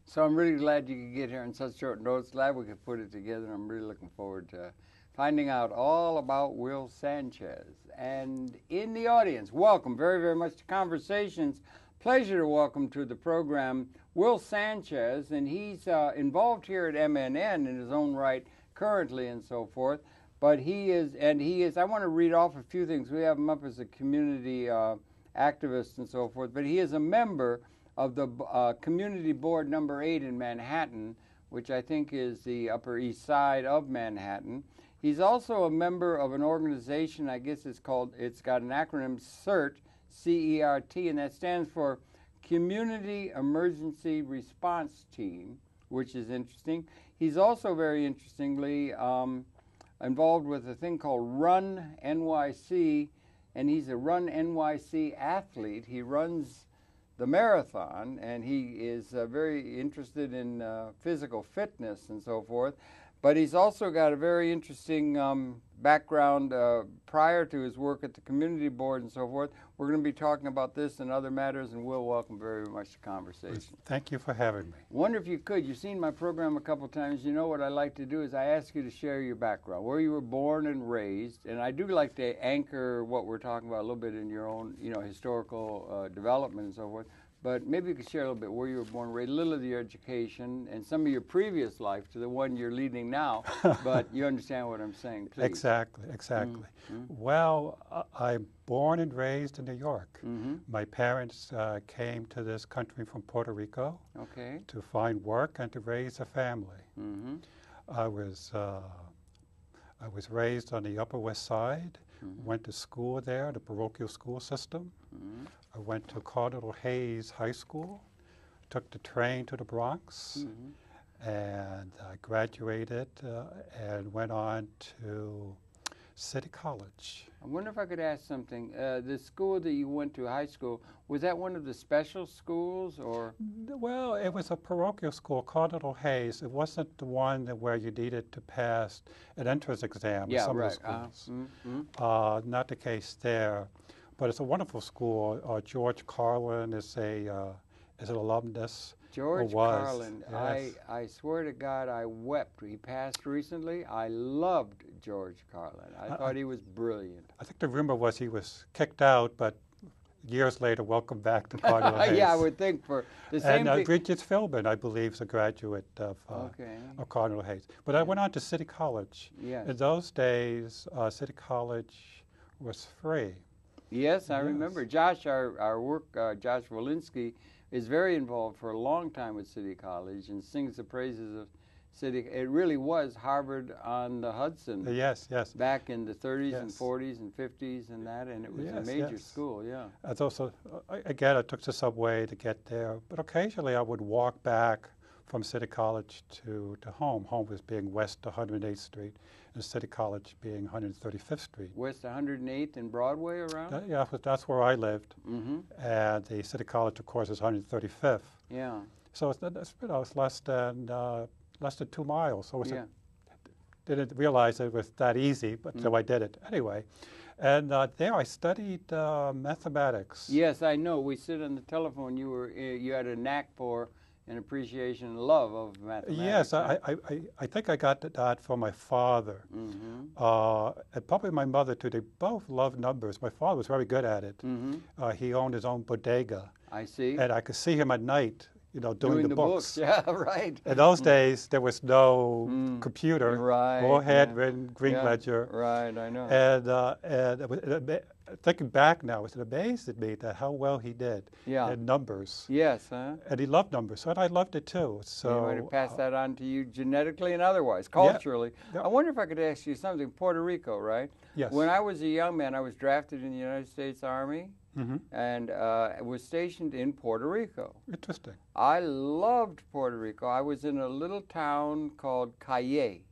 So I'm really glad you could get here on such short notice. Glad we could put it together. I'm really looking forward to finding out all about Will Sanchez. And in the audience, welcome very, very much to Conversations. Pleasure to welcome to the program Will Sanchez, and he's involved here at MNN in his own right currently and so forth. But he is, I want to read off a few things. We have him up as a community activist and so forth, but he is a member of the Community Board number 8 in Manhattan, which I think is the Upper East Side of Manhattan. He's also a member of an organization, I guess it's got an acronym CERT, C-E-R-T, and that stands for Community Emergency Response Team, which is interesting. He's also very interestingly involved with a thing called Run NYC, and he's a Run NYC athlete. He runs the marathon, and he is very interested in physical fitness and so forth. But he's also got a very interesting background prior to his work at the community board and so forth. We're going to be talking about this and other matters, and Will, welcome very much to Conversation. Thank you for having me. Wonder if you could. You've seen my program a couple times. You know what I like to do is I ask you to share your background, where you were born and raised, and I do like to anchor what we're talking about a little bit in your own, historical development and so forth. But maybe you could share a little bit where you were born and raised, a little of your education, and some of your previous life to the one you're leading now. But you understand what I'm saying, please. Exactly. Well, I'm born and raised in New York. My parents came to this country from Puerto Rico to find work and to raise a family. I was raised on the Upper West Side, went to school there, the parochial school system. I went to Cardinal Hayes High School, took the train to the Bronx, and I graduated and went on to City College. I wonder if I could ask something. The school that you went to, high school, was that one of the special schools, or? Well, it was a parochial school, Cardinal Hayes. It wasn't the one where you needed to pass an entrance exam in some of the schools. Not the case there. But it's a wonderful school. George Carlin is an alumnus. George Carlin, yes. I swear to God, I wept. He passed recently. I loved George Carlin. I thought he was brilliant. I think the rumor was he was kicked out, but years later, welcomed back to Cardinal Hayes. Yeah, I would think for the same And Bridget Philbin, I believe, is a graduate of Cardinal Hayes. But I went on to City College. Yes. In those days, City College was free. Yes, I remember. Josh, our work, Josh Walensky, is very involved for a long time with City College and sings the praises of City. It really was Harvard on the Hudson. Yes. Back in the 30s and 40s and 50s and that, and it was a major school, yeah. And also, again, I took the subway to get there, but occasionally I would walk back from City College to home. Home was being West 108th Street, and City College being 135th Street. West 108th and Broadway around? Yeah, that's where I lived. And the City College, of course, is 135th. Yeah. So it's less than 2 miles. So didn't realize it was that easy, but so I did it anyway. And there I studied mathematics. Yes, I know. We sit on the telephone. You had a knack for an appreciation and love of mathematics. Yes, I think I got that from my father. And probably my mother, too. They both loved numbers. My father was very good at it. He owned his own bodega. I see. And I could see him at night, doing the books. Yeah, right. In those days, there was no computer or handwritten green ledger. Right, I know. And thinking back now, it amazed me that how well he did in numbers. Yes, huh? And he loved numbers, and I loved it too. So he might have passed that on to you genetically and otherwise, culturally. Yeah. I wonder if I could ask you something. Puerto Rico, right? Yes. When I was a young man, I was drafted in the United States Army and was stationed in Puerto Rico. Interesting. I loved Puerto Rico. I was in a little town called Calle.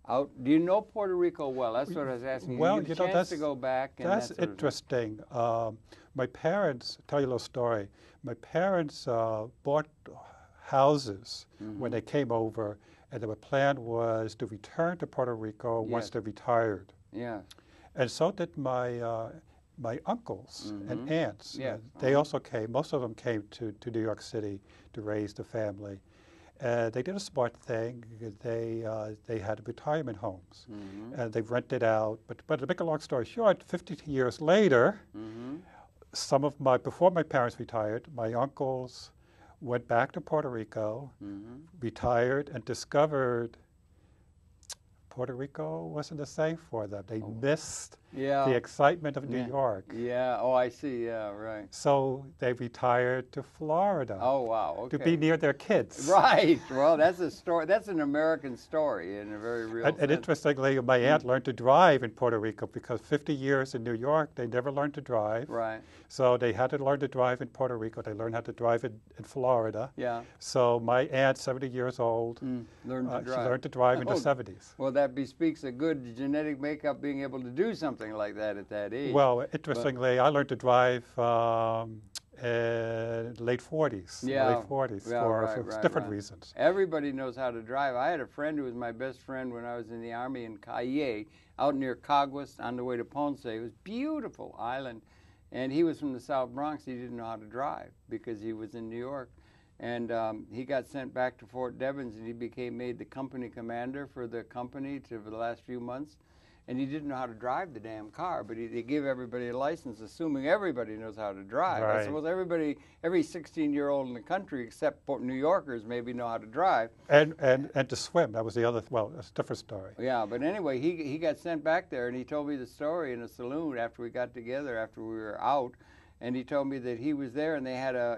Do you know Puerto Rico well? That's what I was asking. Well, you had a chance to go back. And that's interesting. My parents, tell you a little story. My parents bought houses when they came over, and their plan was to return to Puerto Rico once they retired. Yeah. And so did my uncles and aunts. They also came. Most of them came to New York City to raise the family. They did a smart thing. They had retirement homes, Mm-hmm. and they rented out. But to make a long story short, 50 years later, Mm-hmm. before my parents retired, my uncles went back to Puerto Rico, Mm-hmm. retired, and discovered Puerto Rico wasn't the same for them. They missed Yeah. the excitement of New Yeah. York. Yeah. Oh, I see. Yeah. Right. So they retired to Florida Oh, wow. Okay. to be near their kids. Right. Well, that's a story. That's an American story in a very real And sense. interestingly, my aunt learned to drive in Puerto Rico because 50 years in New York, they never learned to drive. Right. So they had to learn to drive in Puerto Rico. They learned how to drive in Florida. Yeah. So my aunt, 70 years old, Learned to she drive. learned to drive in the Oh, 70s. Well, that bespeaks a good genetic makeup, being able to do something like that at that age. Well, interestingly, I learned to drive in late 40s. Yeah. Late 40s Yeah, for right, different right. reasons. Everybody knows how to drive. I had a friend who was my best friend when I was in the Army in Cayey, out near Caguas on the way to Ponce. It was a beautiful island. And he was from the South Bronx. He didn't know how to drive because he was in New York. And he got sent back to Fort Devens, and he made the company commander for the company for the last few months. And he didn't know how to drive the damn car, but they give everybody a license, assuming everybody knows how to drive. Right. I suppose every 16-year-old in the country, except New Yorkers, maybe know how to drive. And to swim. That was the other, well, that's a different story. Yeah, but anyway, he got sent back there, and he told me the story in a saloon after we got together, after we were out. And he told me that he was there, and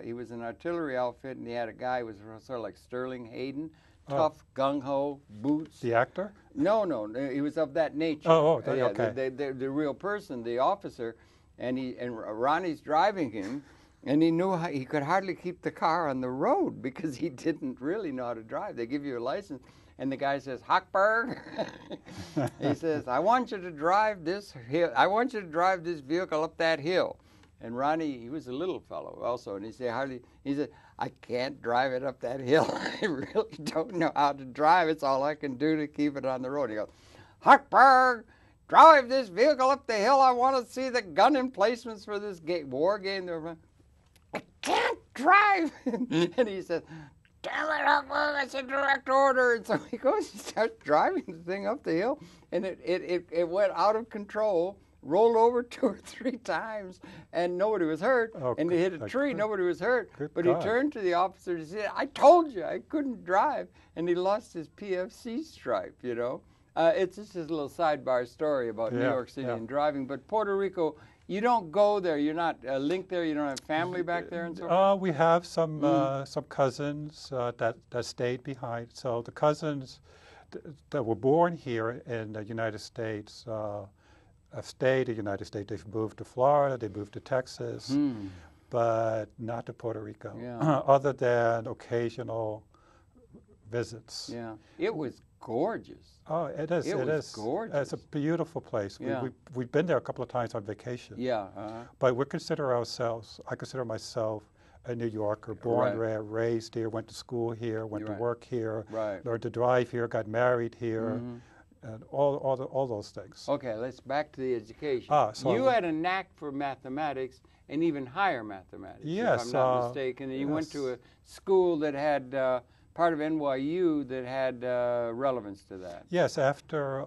he was an artillery outfit, and he had a guy who was sort of like Sterling Hayden, tough, gung-ho, boots. The actor? No, he was of that nature. Okay. The real person, the officer, and Ronnie's driving him, and he knew he could hardly keep the car on the road because he didn't really know how to drive. They give you a license, and the guy says, "Hochberg," he says, "I want you to drive this hill. I want you to drive this vehicle up that hill." And Ronnie, he was a little fellow also, and he said, "I can't drive it up that hill. I really don't know how to drive. It's all I can do to keep it on the road." He goes, "Hochberg, drive this vehicle up the hill. I want to see the gun emplacements for this war game." "I can't drive." And he says, "Damn it, Hochberg, that's a direct order." And so he goes, he starts driving the thing up the hill, and it went out of control. Rolled over 2 or 3 times, and nobody was hurt. And he hit a tree, nobody was hurt. But he turned to the officer and said, "I told you I couldn't drive." And he lost his PFC stripe, you know. It's just a little sidebar story about New York City and driving. But Puerto Rico, you don't go there. You're not linked there. You don't have family back there and so forth? We have some cousins that stayed behind. So the cousins that were born here in the United States have stayed in the United States. They've moved to Florida, they moved to Texas, but not to Puerto Rico, other than occasional visits. Yeah, it was gorgeous. Oh, it is. It was gorgeous. It's a beautiful place. Yeah. We've been there a couple of times on vacation. Yeah. But I consider myself a New Yorker, born, raised here, went to school here, went to work here, learned to drive here, got married here. And all those things. Okay, let's back to the education. So you had a knack for mathematics and even higher mathematics, yes, if I'm not mistaken. And you went to a school that had part of NYU that had relevance to that. Yes, after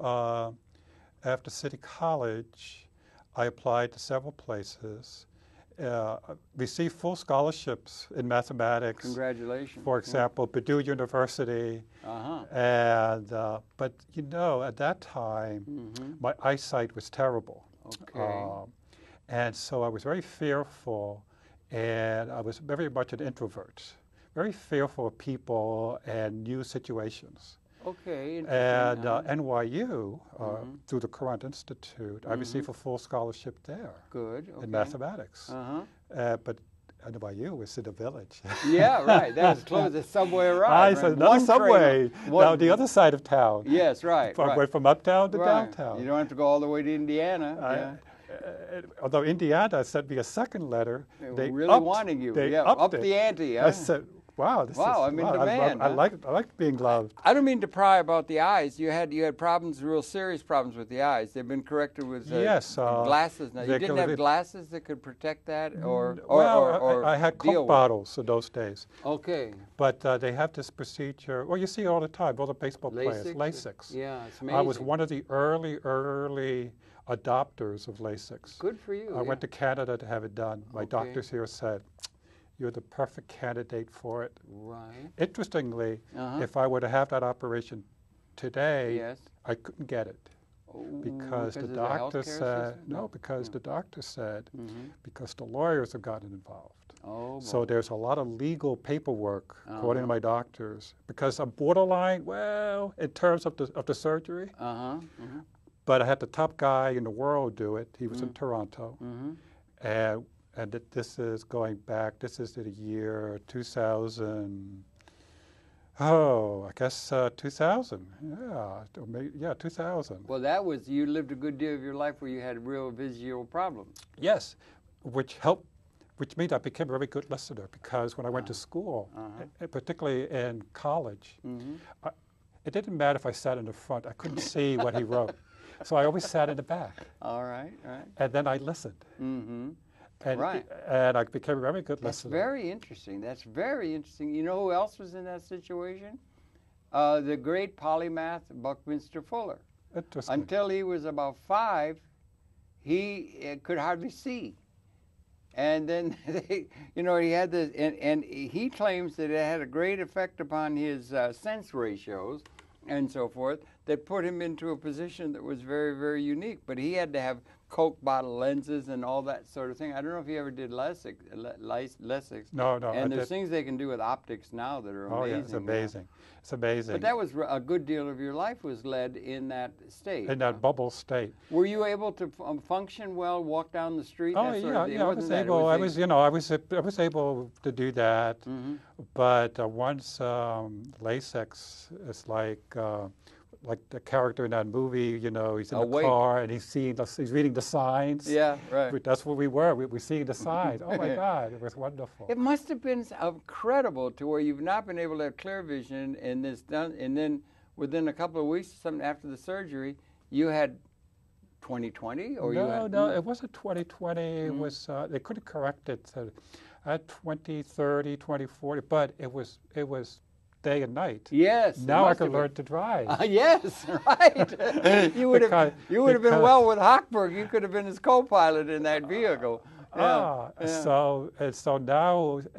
City College, I applied to several places. Received full scholarships in mathematics. Congratulations. For example, Purdue University. And but you know, at that time, my eyesight was terrible. Okay. And so I was very fearful, and I was very much an introvert, very fearful of people and new situations. Okay. And NYU, through the Courant Institute, I received a full scholarship there. Good. Okay. In mathematics. But NYU was in a village. Yeah, right. That was close. The subway arrived. I said, another subway. Now the other side of town. Yes, right. Went from uptown to downtown. You don't have to go all the way to Indiana. Although Indiana sent me a second letter. They really wanting you. They up upped the ante. I said, wow, this Wow, is, I'm in wow, demand. I like being loved. I don't mean to pry about the eyes. You had problems, real serious problems with the eyes. They've been corrected with Yes, glasses now. You didn't have glasses that could protect that, or I had deal Coke with bottles in those days. Okay. But they have this procedure. Well, you see it all the time. All the baseball players, LASIK. Yeah, it's amazing. I was one of the early adopters of LASIK. Good for you. I went to Canada to have it done. My Okay. doctors here said, "You're the perfect candidate for it." Right. Interestingly, if I were to have that operation today, Yes. I couldn't get it. Because the of doctor healthcare said, system? no, because the doctor said, Mhm. because the lawyers have gotten involved. Oh, So boy. there's a lot of legal paperwork, according to my doctors, because I'm borderline, well, in terms of the surgery, but I had the top guy in the world do it. He was in Toronto. And this is going back, this is the year 2000, I guess 2000, yeah, 2000. Well, you lived a good deal of your life where you had real visual problems. Yes, which means I became a very good listener, because when I went to school, particularly in college, it didn't matter if I sat in the front. I couldn't see what he wrote. So I always sat in the back. All right, right. And then I listened. And I became a very good listener. That's very interesting. That's very interesting. You know who else was in that situation? The great polymath Buckminster Fuller. Interesting. Until he was about 5, he could hardly see. And then, he had this, and he claims that it had a great effect upon his sense ratios and so forth, that put him into a position that was very, very unique. But he had to have Coke bottle lenses and all that sort of thing. I don't know if you ever did LASIK. No. And there's things they can do with optics now that are amazing. Oh, yeah, it's amazing. It's amazing. But that was a good deal of your life was led in that state. In that bubble state. Were you able to function well, walk down the street? Oh, yeah, I was able. I was able to do that. But once LASIK is like the character in that movie, he's in the car and he's reading the signs. Yeah, right. That's where we were. We were seeing the signs. Oh my God, it was wonderful. It must have been incredible to where you've not been able to have clear vision, and then within a couple of weeks, something after the surgery, you had 20/20, or no, it wasn't 20/20. It was they couldn't correct it. At 20/30, 20/40, but it was day and night. Yes. Now I can learn to drive. Yes, right. You would have been well with Hochberg. You could have been his co-pilot in that vehicle. So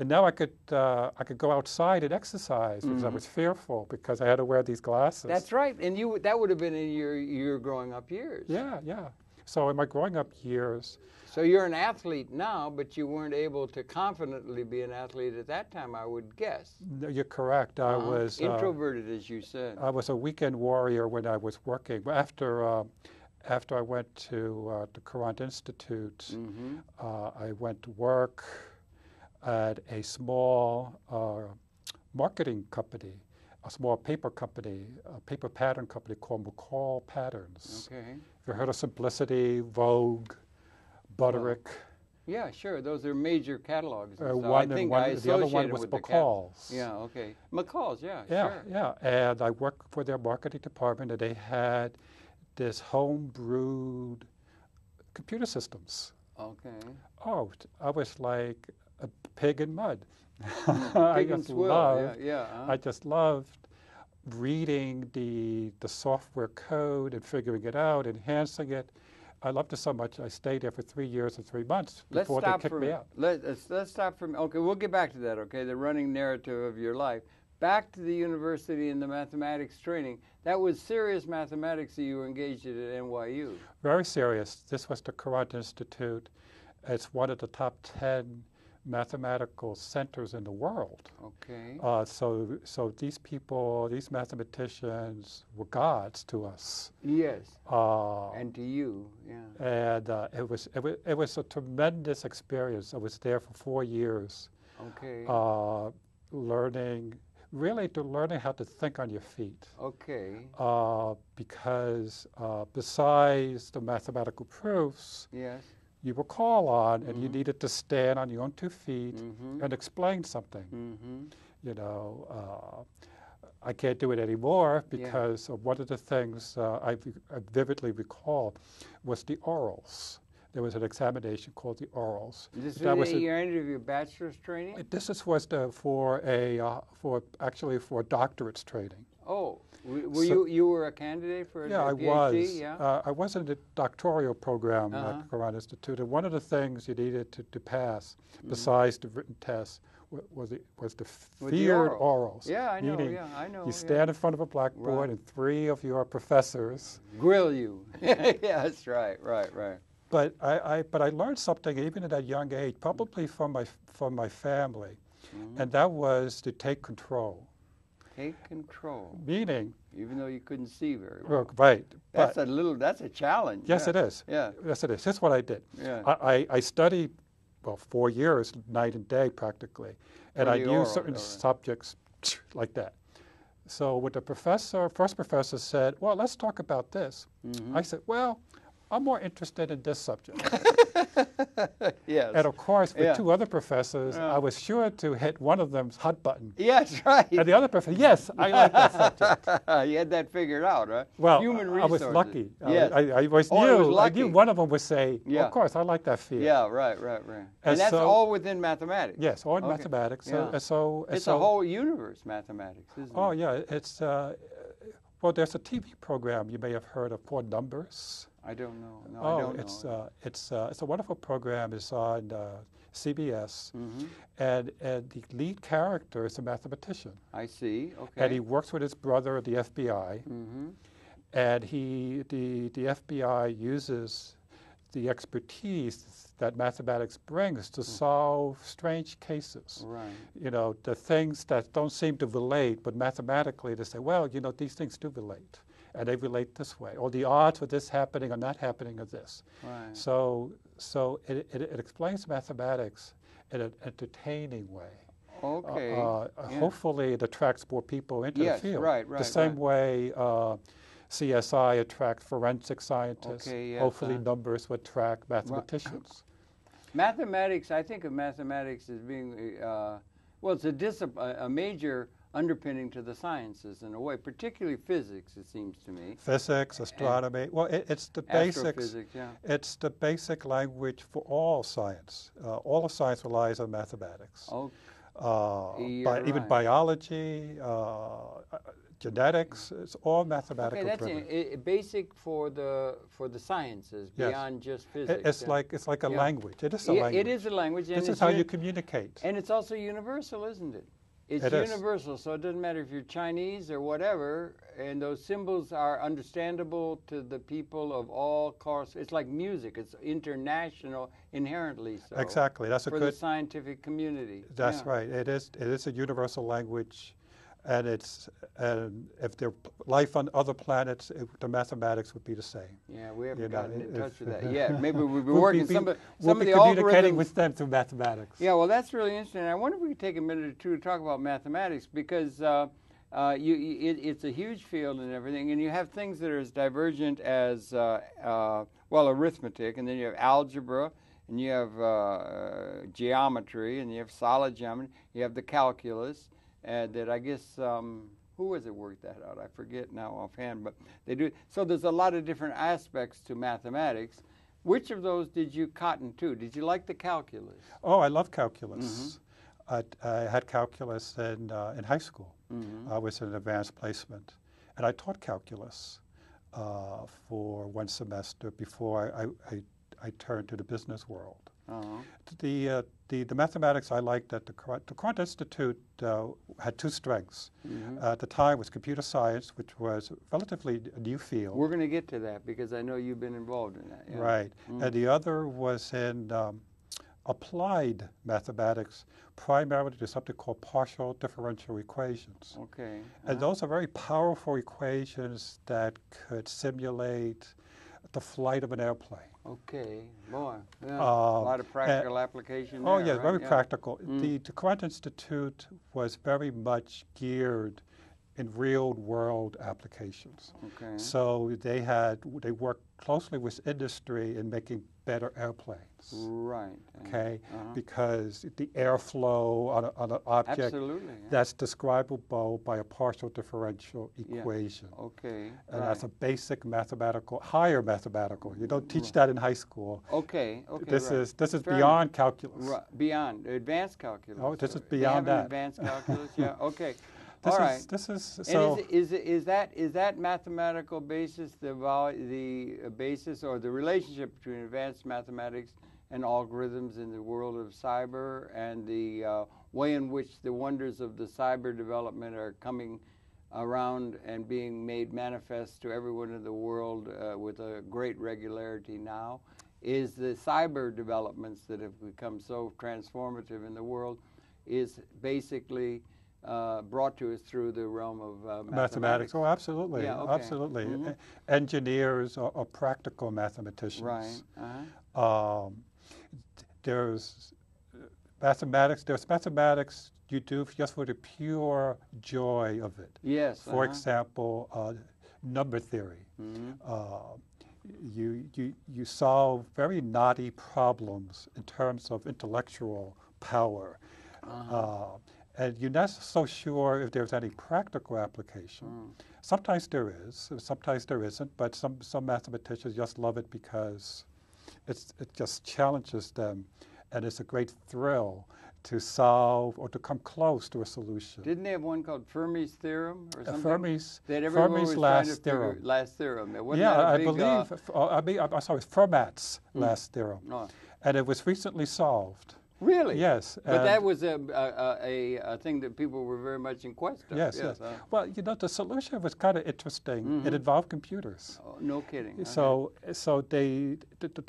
now I could go outside and exercise, because I was fearful because I had to wear these glasses. That's right, and that would have been in your growing up years. Yeah. So in my growing up years. So you're an athlete now, but you weren't able to confidently be an athlete at that time, I would guess. No, you're correct. I was introverted, as you said. I was a weekend warrior when I was working. After I went to the Courant Institute, I went to work at a small marketing company, a small paper company, a paper pattern company called McCall Patterns. Okay. Have you heard of Simplicity, Vogue, Butterick? Yeah, sure. Those are major catalogs. The other one was McCall's. Yeah, okay. McCall's, yeah, sure. Yeah, and I worked for their marketing department, and they had this home-brewed computer systems. Okay. Oh, I was like a pig in mud. I just loved reading the software code and figuring it out, enhancing it. I loved it so much, I stayed there for 3 years and 3 months before they kicked me out. Let's stop for a minute. Okay, we'll get back to that, okay, the running narrative of your life. Back to the university and the mathematics training. That was serious mathematics that you were engaged in at NYU. Very serious. This was the Courant Institute. It's one of the top 10 mathematical centers in the world. Okay. So these people, these mathematicians, were gods to us. Yes. And to you, yeah. And it was a tremendous experience. I was there for 4 years. Okay. Learning how to think on your feet. Okay. Because besides the mathematical proofs, yes, you were called on, and you needed to stand on your own 2 feet and explain something. You know, I can't do it anymore because one of the things I vividly recall was the orals. There was an examination called the orals. This was your end of your bachelor's training? This was for doctorate's training. Oh, you were a candidate for a PhD? I was. Yeah, I was in the doctoral program at the Quran Institute, and one of the things you needed to pass, besides the written test, was the feared orals. Yeah, I know. Meaning Yeah, I know. you stand in front of a blackboard, and 3 of your professors grill you. Yeah, that's right. But I learned something even at that young age, probably from my family, and that was to take control. Take control. Meaning, even though you couldn't see very well. Right. That's a challenge. Yes, it is. Yeah. Yes, it is. Here's what I did. Yeah. I studied, 4 years, night and day practically, and I knew certain subjects like that. So when the first professor said, well, let's talk about this, I said, well, I'm more interested in this subject. Yes. And of course, with 2 other professors, I was sure to hit one of them's hot button. Yes, right. And the other professor, yes, I like that subject. You had that figured out, right? Well, Human I resources. was lucky. Yes. I knew one of them would say, well, of course, I like that field. Yeah, right. And that's all within mathematics. Yes, all in mathematics. So it's a whole universe, mathematics, isn't it? Oh, yeah. It's, well, there's a TV program you may have heard of called Numbers. I don't know. No, I don't know. It's a wonderful program. It's on CBS, and the lead character is a mathematician. I see. Okay. And he works with his brother at the FBI, and the FBI uses the expertise that mathematics brings to solve strange cases. Right. You know, the things that don't seem to relate, but mathematically they say, well, you know, these things do relate. And they relate this way, or the odds for this happening or not happening are this. Right. So it explains mathematics in an entertaining way. Okay. Hopefully it attracts more people into the field. Right. The same way CSI attracts forensic scientists. Okay, yes, Hopefully numbers would attract mathematicians. Mathematics, I think of mathematics as being, well, it's a major underpinning to the sciences in a way, particularly physics, it seems to me. Physics, astronomy. Well, it's the basics. Astrophysics, yeah. It's the basic language for all science. All of science relies on mathematics. Oh, even biology, genetics, it's all mathematical. Okay, that's basic for the sciences beyond just physics. It's like a language. It is a language. It is a language. This is how you communicate. And it's also universal, isn't it? It's universal, so it doesn't matter if you're Chinese or whatever, and those symbols are understandable to the people of all course. It's like music. It's international inherently so. Exactly. That's for the scientific community. That's right. It is a universal language, and if there life on other planets, the mathematics would be the same. Yeah, we haven't gotten in touch with that yet. Maybe we'll be working some of the communicating with them through mathematics. Yeah, well, that's really interesting. I wonder if we could take a minute or two to talk about mathematics because it's a huge field and everything, and you have things that are as divergent as arithmetic, and then you have algebra, and you have geometry, and you have solid geometry. You have the calculus. That I guess, who was it worked that out? I forget now offhand, but they do. So there's a lot of different aspects to mathematics. Which of those did you cotton to? Did you like the calculus? Oh, I love calculus. I had calculus in high school. I was in an advanced placement, and I taught calculus for 1 semester before I turned to the business world. The mathematics I liked at the Quant Institute had 2 strengths. At the time was computer science, which was relatively a new field. We're going to get to that because I know you've been involved in that. Yeah. Right. And the other was in applied mathematics, primarily to something called partial differential equations. Okay. And those are very powerful equations that could simulate the flight of an airplane. Okay, boy, a lot of practical application there, right? Very practical. The Quant Institute was very much geared in real-world applications. Okay. So they worked closely with industry in making better airplanes. Right. Okay, because the airflow on an object Absolutely, that's describable by a partial differential equation. Yeah. Okay. And that's a basic mathematical, higher mathematical. You don't teach that in high school. Okay. Okay. This is Fair beyond enough. calculus. Beyond advanced calculus. Oh, this is They beyond have an that. Advanced calculus. Yeah. Okay. This All right. so. And is that mathematical basis the basis or the relationship between advanced mathematics and algorithms in the world of cyber, and the way in which the wonders of the cyber development are coming around and being made manifest to everyone in the world with a great regularity now? Is the cyber developments that have become so transformative in the world is basically brought to us through the realm of mathematics? Oh, absolutely. Yeah, okay. Absolutely. Engineers are practical mathematicians. Right. There's mathematics. There's mathematics you do just for the pure joy of it. Yes. For example, number theory. You solve very knotty problems in terms of intellectual power. And you're not so sure if there's any practical application. Sometimes there is, sometimes there isn't, but some mathematicians just love it because it just challenges them, and it's a great thrill to solve or to come close to a solution. Didn't they have one called Fermi's theorem or something? Fermi's last theorem. Last theorem. I believe. I'm sorry, Fermat's last theorem, and it was recently solved. Really? Yes. But that was a thing that people were very much in quest of. Yes. Well, the solution was kind of interesting. It involved computers. Oh, no kidding. So the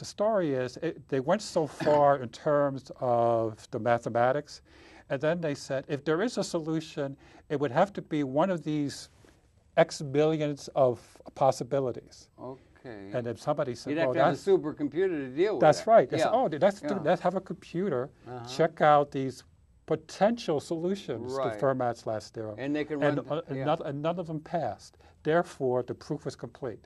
story is they went so far in terms of the mathematics, and then they said if there is a solution, it would have to be one of these X billions of possibilities. Okay. And if somebody said, you'd have to have a supercomputer to deal with that's that. right. They said, let's have a computer check out these potential solutions to Fermat's last theorem. And they can and none of them passed. Therefore, the proof was complete.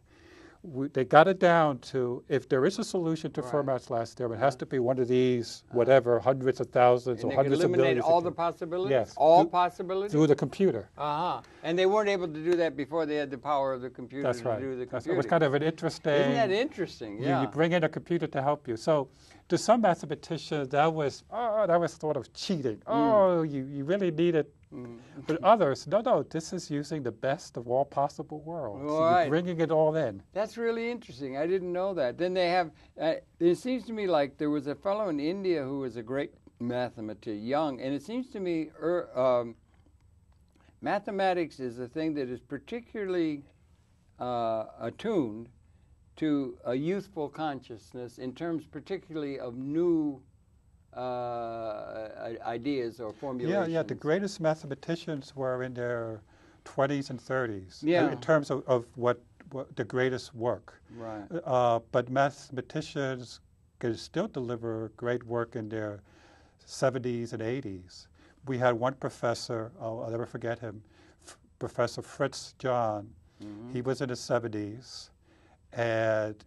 They got it down to if there is a solution to Fermat's last theorem, it has to be one of these, whatever, hundreds of thousands or hundreds of millions. Eliminate all the possibilities? Yes. All possibilities? Through the computer. And they weren't able to do that before they had the power of the computer That's to right. do the computer. It was kind of an interesting... Isn't that interesting? Yeah. You bring in a computer to help you. So to some mathematicians, that was sort of cheating. You really need it. But others, no, this is using the best of all possible worlds. You're bringing it all in. That's really interesting. I didn't know that. Then they have, it seems to me like there was a fellow in India who was a great mathematician, young, and it seems to me mathematics is a thing that is particularly attuned to a youthful consciousness in terms particularly of new ideas or formulations. Yeah, the greatest mathematicians were in their 20s and 30s in terms of what the greatest work. Right. But mathematicians can still deliver great work in their 70s and 80s. We had one professor, I'll never forget him, Professor Fritz John. He was in his 70s. And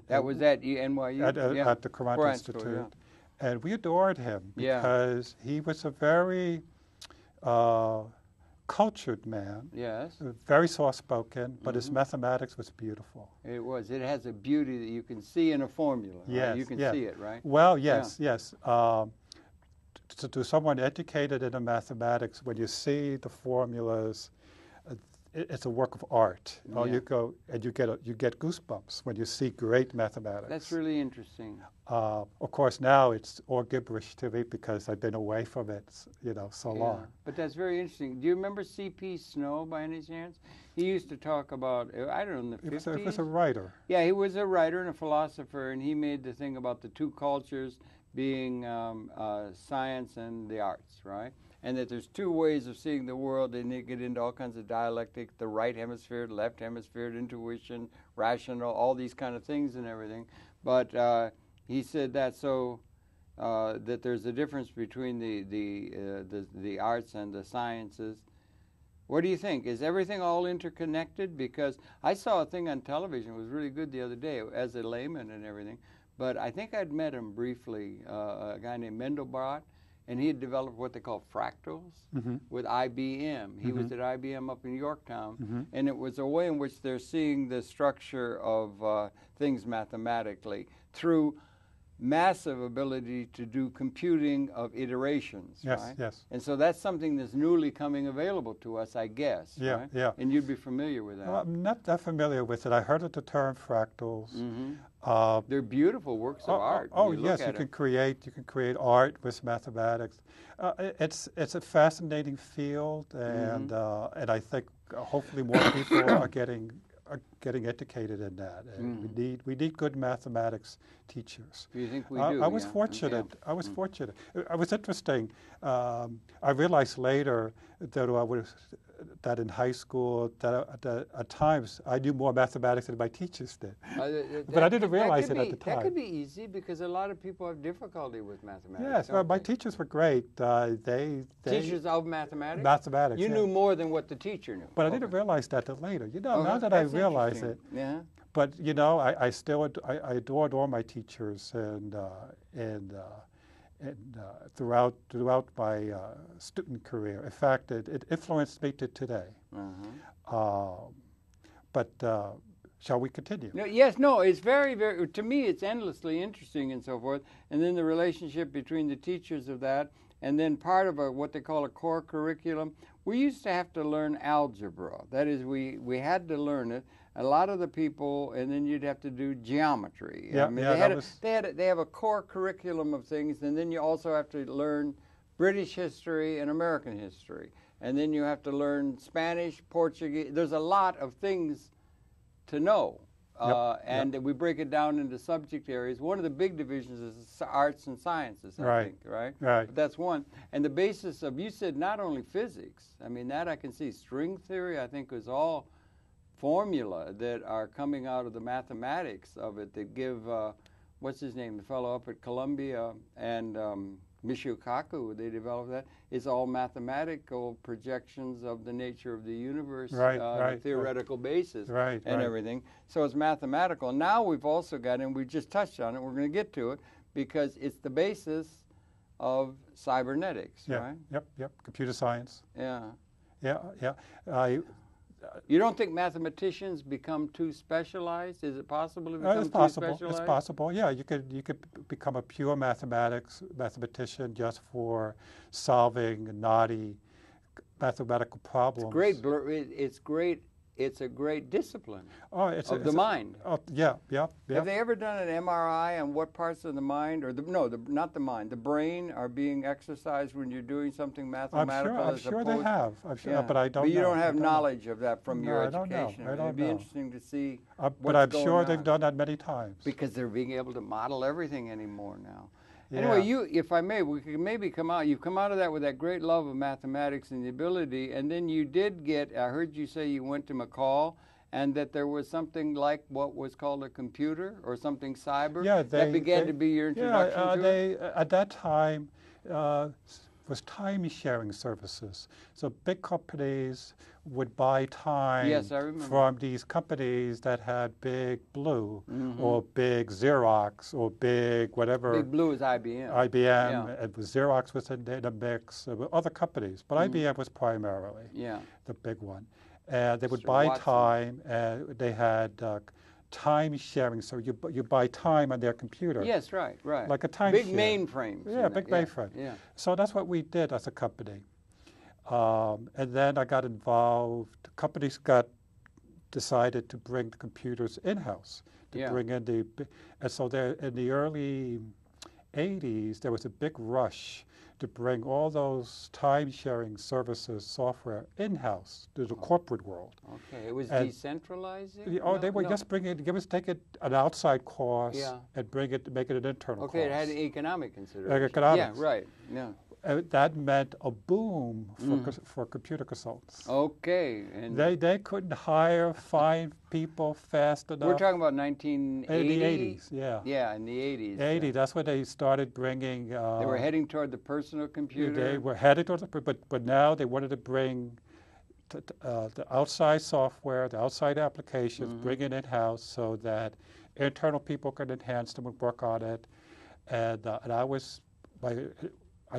that was at NYU? At the Courant Institute. And we adored him because he was a very cultured man. Yes. Very soft-spoken, but his mathematics was beautiful. It was. It has a beauty that you can see in a formula. Yes. Right? You can see it, right? Well, yes. To someone educated in mathematics, when you see the formulas, it's a work of art. You go and you get goosebumps when you see great mathematics. That's really interesting. Of course, now it's all gibberish to me because I've been away from it, so long. But that's very interesting. Do you remember C.P. Snow by any chance? He used to talk about, I don't know, in the 50s? He was a writer. Yeah, he was a writer and a philosopher, and he made the thing about the two cultures being science and the arts, right? And that there's two ways of seeing the world, and they get into all kinds of dialectic, the right hemisphere, the left hemisphere, intuition, rational, all these kind of things and everything. But he said that that there's a difference between the arts and the sciences. What do you think? Is everything all interconnected? Because I saw a thing on television, it was really good the other day, as a layman and everything, but I think I'd met him briefly, a guy named Mendelbrot, and he had developed what they call fractals with IBM. He was at IBM up in Yorktown, and it was a way in which they're seeing the structure of things mathematically through massive ability to do computing of iterations, Yes, right? yes. And so that's something that's newly coming available to us, I guess, Yeah, right? yeah. And you'd be familiar with that. Well, I'm not that familiar with it. I heard of the term fractals. They're beautiful works of art. Oh, when you yes, look you at can create art with mathematics. It's a fascinating field, and I think hopefully more people are getting educated in that. And we need good mathematics teachers. You think we do? I was fortunate. Yeah. I was fortunate. It was interesting. I realized later that in high school that at times I knew more mathematics than my teachers did. But I didn't realize it at the time. That could be easy because a lot of people have difficulty with mathematics. Yes, well, my teachers were great. Teachers of mathematics? Mathematics. You knew more than what the teacher knew. But I didn't realize that till later. Now that I realize it. Yeah. But I still I adored all my teachers and throughout my student career. In fact, it influenced me to today. But shall we continue? No, yes, no, it's very, very, to me, it's endlessly interesting and so forth. And then the relationship between the teachers of that, and then part of what they call a core curriculum. We used to have to learn algebra. That is, we had to learn it. A lot of the people, and then you'd have to do geometry. Yeah, I mean, they have a core curriculum of things, and then you also have to learn British history and American history. And then you have to learn Spanish, Portuguese. There's a lot of things to know. And we break it down into subject areas. One of the big divisions is arts and sciences, I think, right? Right. But that's one. And the basis of, you said not only physics. I mean, that I can see. String theory, I think, is all formula that are coming out of the mathematics of it that give, what's his name, the fellow up at Columbia and Michio Kaku, they developed that. It's all mathematical projections of the nature of the universe, the theoretical basis and everything. So it's mathematical. Now we've also got, and we just touched on it, we're going to get to it, because it's the basis of cybernetics, right? Yep, computer science. Yeah. You don't think mathematicians become too specialized? Is it possible to become too specialized? It's possible. Yeah, you could become a pure mathematician just for solving knotty mathematical problems. It's great. It's a great discipline of the mind. Yeah. Have they ever done an MRI on what parts of the mind, or not the mind, the brain are being exercised when you're doing something mathematical? I'm sure they have. I'm sure, but I don't know. But you don't have knowledge of that from your education. I don't know. It'd be interesting to see but I'm sure they've done that many times. Because they're being able to model everything anymore now. Yeah. Anyway, if I may, we could maybe you've come out of that with that great love of mathematics and the ability, and then you did I heard you say you went to McCall, and that there was something like what was called a computer or something cyber that began to be your introduction to it? At that time, was time-sharing services. So big companies would buy time from these companies that had Big Blue or Big Xerox or Big whatever. Big Blue is IBM. Xerox was in the mix, other companies, but IBM was primarily the big one. And they would buy time, and they had time sharing, so you buy time on their computer. Yes, right. Like a time big share. Mainframes. Yeah, big mainframe. Yeah. So that's what we did as a company. And then I got involved. Companies decided to bring the computers in-house, to bring in and so there in the early 80s, there was a big rush to bring all those time-sharing services, software, in-house to the corporate world. Okay, it was decentralizing? They were just take it an outside course and make it an internal course. Okay, it had an economic consideration. Economics. Yeah, right. Yeah. That meant a boom for computer consultants. Okay. And they couldn't find people fast enough. We're talking about 1980? In the 80s, yeah. Yeah, in the 80s. 80s, that's when they started bringing... they were heading toward the personal computer? They were heading toward but now they wanted to bring the outside software, the outside applications, bring it in-house so that internal people could enhance them and work on it. And I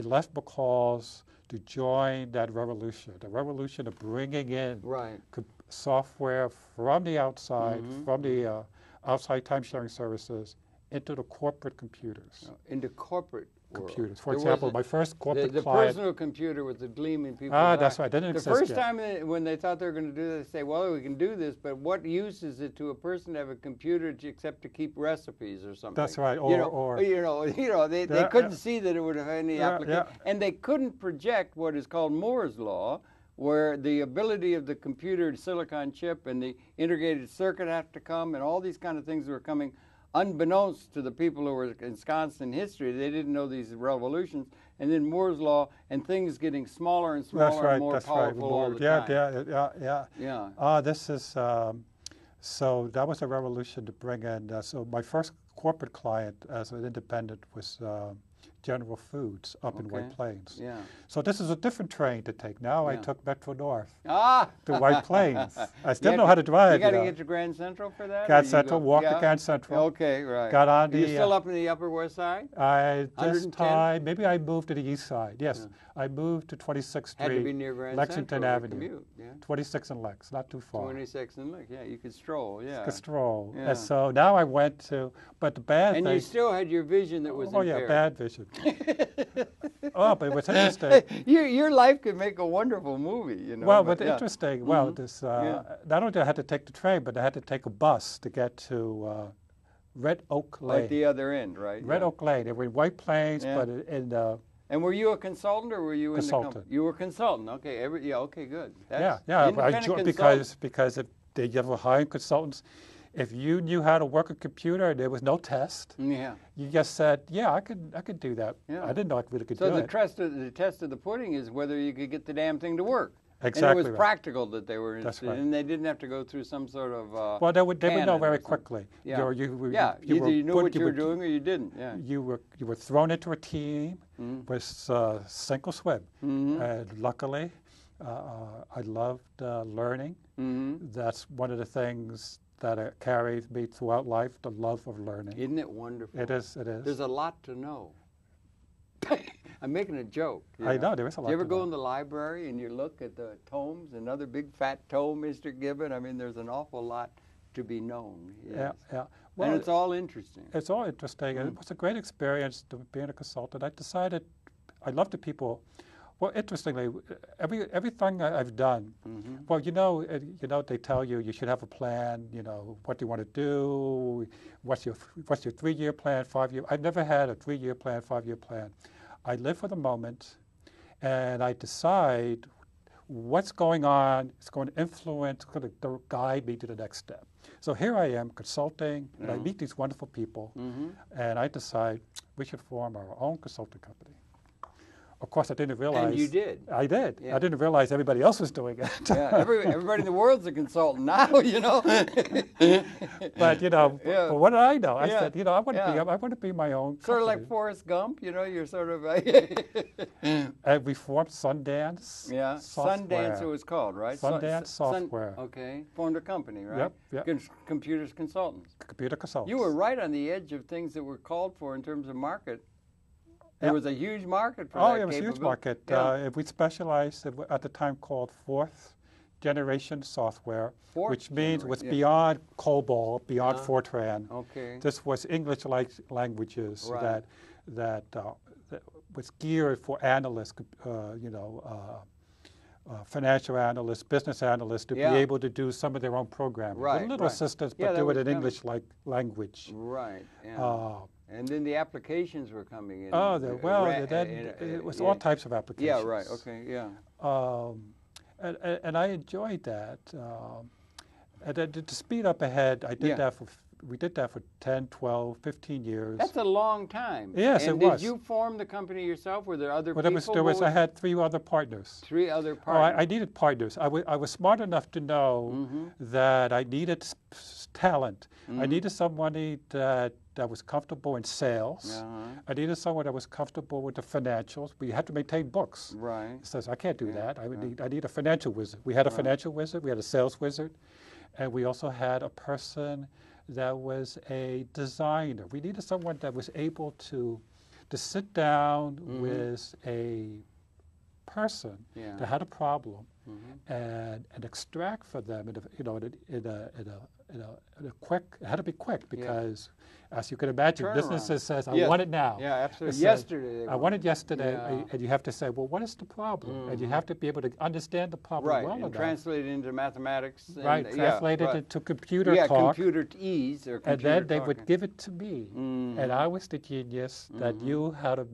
left because to join that revolution, the revolution of bringing in software from the outside, from the outside time-sharing services into the corporate computers. Into corporate computers. For example, my first corporate the client. personal computer with the gleaming people's eye. That's right. That didn't exist The first yet. time when they thought they were going to do this, they say, well, we can do this, but what use is it to a person to have a computer except to keep recipes or something? That's right. They couldn't see that it would have any application. And they couldn't project what is called Moore's Law, where the ability of the computer silicon chip and the integrated circuit have to come, and all these kind of things were coming unbeknownst to the people who were ensconced in history. They didn't know these revolutions. And then Moore's Law and things getting smaller and smaller and more powerful all the time. Yeah. This is, so that was a revolution to bring in. So my first corporate client as an independent was General Foods up in White Plains. Yeah. So this is a different train to take. Now I took Metro North to White Plains. I still know how to drive. You got to get to Grand Central for that? Grand Central, walk to Grand Central. Okay, right. Got on the. You're still up in the Upper West Side? This time, maybe I moved to the east side. Yes, I moved to 26th Street, Had to be near Grand Lexington Central Avenue. 26 and Lex, not too far. 26 and Lex, yeah, you could stroll, yeah. Could stroll. Yeah. And so now I went to, but the bad thing. And you still had your vision that was impaired. Yeah, bad vision. But it was interesting. Your life could make a wonderful movie, you know. Well, but interesting. Well, this not only did I have to take the train, but I had to take a bus to get to Red Oak Lane. At the other end, right? Red Oak Lane. They were in White Plains, but in. And were you a consultant, or were you consultant. In the company? You were a consultant. Okay. Okay. Good. That's I joined because if they were hiring consultants. If you knew how to work a computer and there was no test, you just said, I could do that. Yeah. I didn't know I really could do it. So the test of the pudding is whether you could get the damn thing to work. Exactly. And it was practical that they were interested in, and they didn't have to go through some sort of well, they would know very quickly. Either you knew what you were doing or you didn't. Yeah. You were thrown into a team with sink or swim. And luckily, I loved learning. That's one of the things that carries me throughout life, the love of learning. Isn't it wonderful? It is. There's a lot to know. I'm making a joke. I know, there is a lot to know. You ever go in the library and you look at the tomes, another big fat tome, Mr. Gibbon? I mean, there's an awful lot to be known. Yes. Yeah. Well, and it's all interesting. It's all interesting. It was a great experience being a consultant. I decided I love the people. Well, interestingly, everything I've done. Well, they tell you should have a plan. What do you want to do? What's your 3-year plan, 5-year? I've never had a 3-year plan, 5-year plan. I live for the moment, and I decide what's going on. It's going to influence, it's going to guide me to the next step. So here I am consulting, and I meet these wonderful people, and I decide we should form our own consulting company. Of course, I didn't realize. And you did. I did. Yeah. I didn't realize everybody else was doing it. Yeah, everybody in the world's a consultant now, But but what did I know? I said, I want to be my own. Sort company. of like Forrest Gump, you're sort of. And we formed Sundance. Yeah, Software. Sundance it was called, right? Sundance Software. Okay, formed a company, right? Yep. Computers consultants. Computer consultants. You were right on the edge of things that were called for in terms of market. There was a huge market for that. Oh, it was a huge market. We specialized at the time called fourth generation software, which means was beyond COBOL, beyond Fortran. Okay. This was English-like languages that was geared for analysts, financial analysts, business analysts, to be able to do some of their own programming. Right. Little assistants, but do it in English-like language. Right. Yeah. And then the applications were coming in. It was all types of applications. Yeah, right, okay, yeah. And I enjoyed that. And to speed up ahead, I did that for we did that for 10, 12, 15 years. That's a long time. Yes, and it was. Did you form the company yourself? Were there other Well, people? I had 3 other partners. 3 other partners. Oh, I needed partners. I was smart enough to know that I needed talent. I needed somebody that was comfortable in sales. I needed someone that was comfortable with the financials. We had to maintain books. Right. He says, I can't do that. I need a financial wizard. We had a financial wizard. We had a sales wizard. And we also had a person that was a designer. We needed someone that was able to sit down with a person that had a problem and extract for them in a quick. It had to be quick because, as you can imagine, businesses says, "I want it now." Yeah, absolutely. Yesterday. I want it yesterday, and you have to say, "Well, what is the problem?" And you have to be able to understand the problem well enough. And translate it into mathematics. Right, translate it into computer talk. Computer ease or computer and then they talk. would give it to me, and I was the genius that knew how to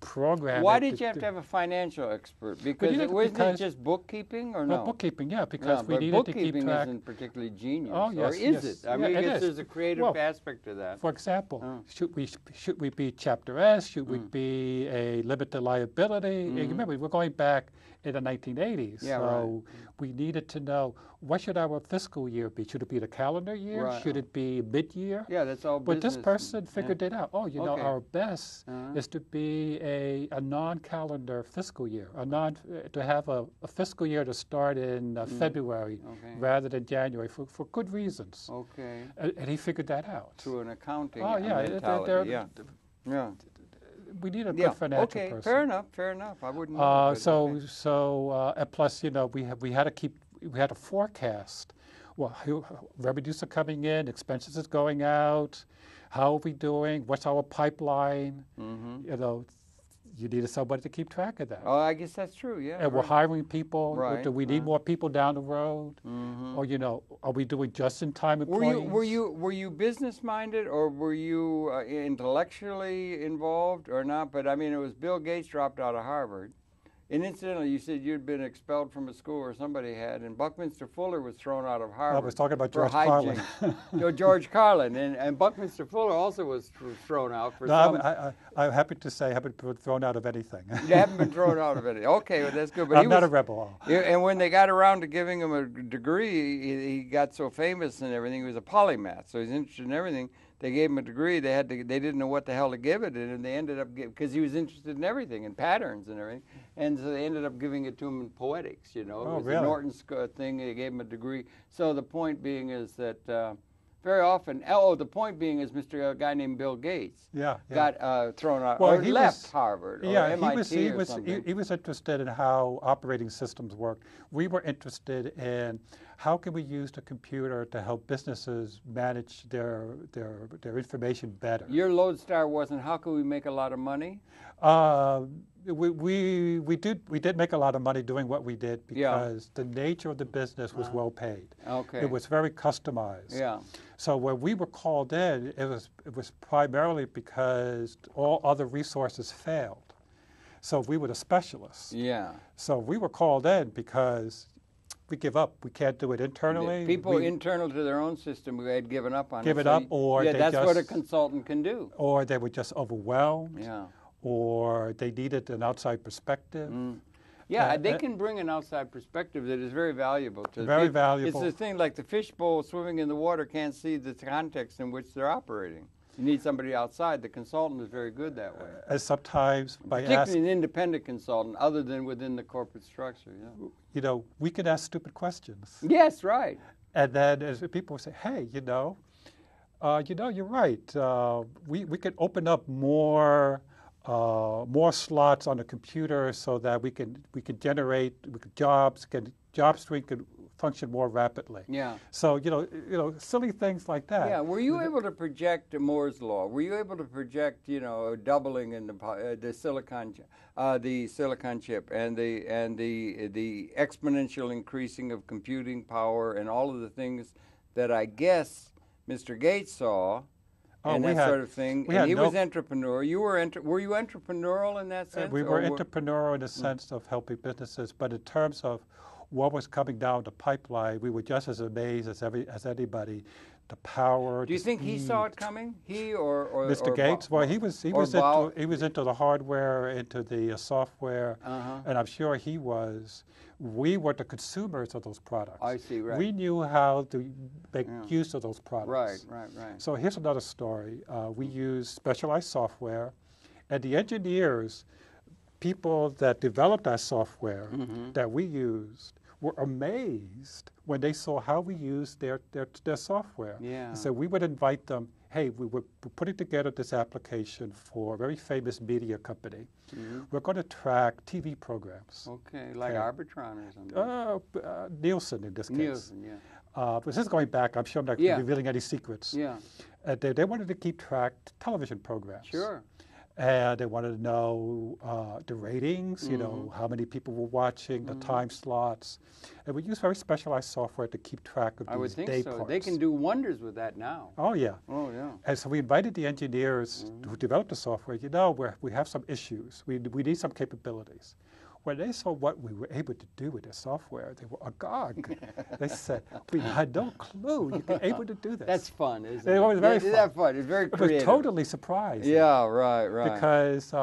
program. Why did you have to have a financial expert? Because wasn't it just bookkeeping or no? Well, bookkeeping, yeah, because we needed to keep track. Bookkeeping isn't particularly genius. Oh, yes, or is it? I mean, I guess there's a creative aspect to that. For example, should we be Chapter S? Should we be a limited liability? Remember, we're going back in the 1980s, so we needed to know what should our fiscal year be? Should it be the calendar year? Right. Should it be mid-year? Yeah, that's all business. But this person figured it out. Oh, you know, our best is to be a non-calendar fiscal year, to have a fiscal year to start in February rather than January for good reasons. Okay. And he figured that out. Through an accounting mentality. Yeah. We need a good financial person. Fair enough. I wouldn't know. And plus, you know, we had to forecast. Well, revenues are coming in, expenses is going out. How are we doing? What's our pipeline? You know, you needed somebody to keep track of that. Oh, I guess that's true. Yeah. And we're hiring people. Right. Do we need more people down the road? Or you know, are we doing just-in-time employees? Were you business minded or were you intellectually involved or not? But I mean, it was Bill Gates dropped out of Harvard. And incidentally, you said you'd been expelled from a school, or somebody had, and Buckminster Fuller was thrown out of Harvard. I was talking about George Carlin. George Carlin, and Buckminster Fuller also was thrown out for some. I'm happy to say I haven't been thrown out of anything. You haven't been thrown out of anything. Okay, well, that's good. But I'm not a rebel. And when they got around to giving him a degree, he got so famous and everything. He was a polymath, so he's interested in everything. They gave him a degree. They didn't know what the hell to give it, and they ended up because he was interested in everything, in patterns and everything, and so they ended up giving it to him in poetics. You know, it was a Norton thing. They gave him a degree. So the point being is that very often, the point being is a guy named Bill Gates got thrown out or left Harvard or MIT or something. He was interested in how operating systems work. We were interested in how can we use the computer to help businesses manage their information better. Your lodestar wasn't how can we make a lot of money? We did make a lot of money doing what we did because the nature of the business was well paid. Okay. It was very customized. Yeah. So when we were called in, it was primarily because all other resources failed. So we were the specialists. Yeah. So we were called in because we give up. We can't do it internally. People internal to their own system who had given up on it. Give it up, or that's what a consultant can do. Or they were just overwhelmed. Yeah. Or they needed an outside perspective. Yeah, they can bring an outside perspective that is very valuable to them. Very valuable. It's the thing like the fishbowl swimming in the water can't see the context in which they're operating. You need somebody outside. The consultant is very good that way. As sometimes by particularly an independent consultant, other than within the corporate structure. Yeah. You know, we can ask stupid questions. Yes, right. And then as people say, hey, you're right. We could open up more slots on the computer so that we can generate job stream could function more rapidly. Yeah. So silly things like that. Yeah. Were you able to project Moore's law? Were you able to project doubling in the silicon chip and the exponential increasing of computing power and all of the things that I guess Mr. Gates saw? And that sort of thing. And he was entrepreneur. Were you entrepreneurial in that sense? We were entrepreneurial in the sense of helping businesses, but in terms of what was coming down the pipeline, we were just as amazed as anybody. The power. Do you think he saw it coming? He or Mr. Gates? Well, he was into the hardware, into the software, and I'm sure he was. We were the consumers of those products. I see. Right. We knew how to make use of those products. Right. So here's another story. We used specialized software, and the engineers, people that developed our software that we used, were amazed when they saw how we used their software. Yeah. So we would invite them, hey, we're putting together this application for a very famous media company. We're going to track TV programs. Okay, like Arbitron or something. Nielsen in this case. Nielsen, yeah. But this is going back. I'm sure I'm not revealing any secrets. Yeah. They wanted to keep track television programs. Sure. And they wanted to know the ratings, you know, how many people were watching, the time slots. And we use very specialized software to keep track of these day parts. They can do wonders with that now. Oh, yeah. Oh, yeah. And so we invited the engineers who developed the software, you know, we have some issues. We need some capabilities. When they saw what we were able to do with the software, they were agog. They said, we had no clue you'd be able to do this. That's fun, isn't it? It was very fun. That's fun. It's very creative. It was totally surprising. Yeah, right. Because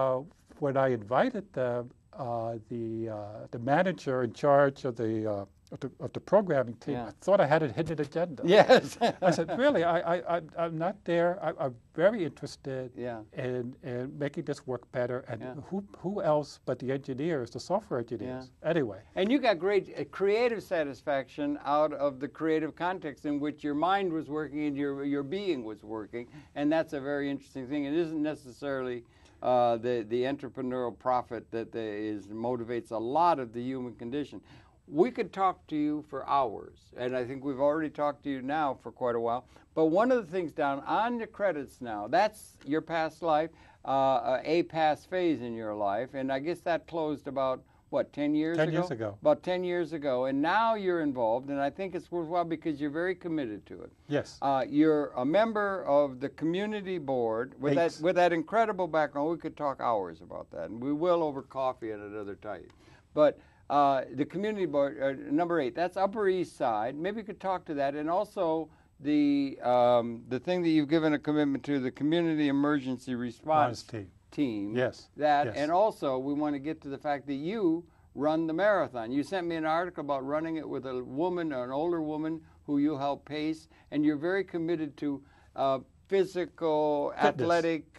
when I invited them, the manager in charge of the programming team, I thought I had a hidden agenda. Yes. I said, really, I'm not there. I'm very interested in making this work better. And who else but the engineers, the software engineers? Anyway. And you got great creative satisfaction out of the creative context in which your mind was working and your being was working. And that's a very interesting thing. It isn't necessarily the entrepreneurial profit that motivates a lot of the human condition. We could talk to you for hours, and I think we've already talked to you now for quite a while. But one of the things down on your credits now, that's your past life, a past phase in your life, and I guess that closed about, what, 10 years ago? 10 years ago. About 10 years ago, and now you're involved, and I think it's worthwhile because you're very committed to it. Yes. You're a member of the community board. With that incredible background, we could talk hours about that, and we will over coffee at another time. But the community board, number 8, that's Upper East Side. Maybe you could talk to that. And also the thing that you've given a commitment to, the Community Emergency Response Team. Yes. And also we want to get to the fact that you run the marathon. You sent me an article about running it with a woman, an older woman, who you help pace. And you're very committed to physical, athletic,